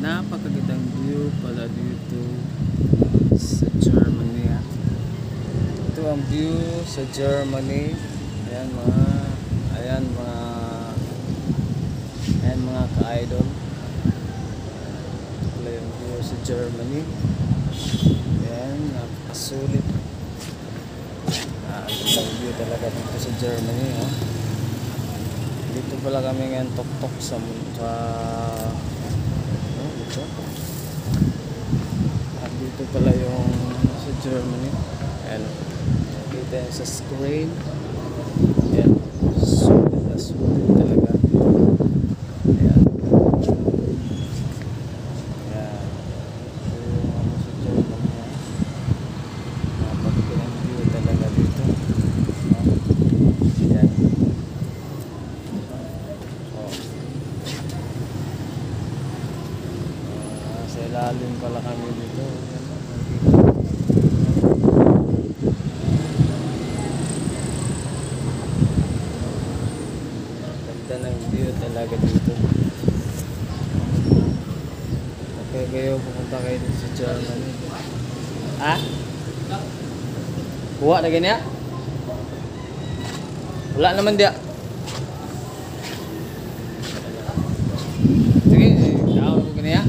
Napakagandang view pala dito sa Germany. Ito ang view sa Germany. Ayan mga ka-idol. Ito pala yung view sa Germany. Ayan, napakasulit. Ang view talaga dito sa Germany. Dito pala kami ngayon tok-tok sa dito. At dito pala yung sa Germany. Ayan, kita yung sa screen. Ayan, sulit na sulit talaga. Ayan. Ayan. Ito yung sa Germany. Napakagandang view talaga dito. Ayan. Sa ilalim pala kami dito. Ganda ng view talaga dito. Okay kayo, pupunta kayo dito sa Germany. Buwa na ganyan? Wala naman dia. Sige, tao ko ganyan.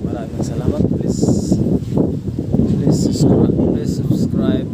Maraming salamat. Please subscribe.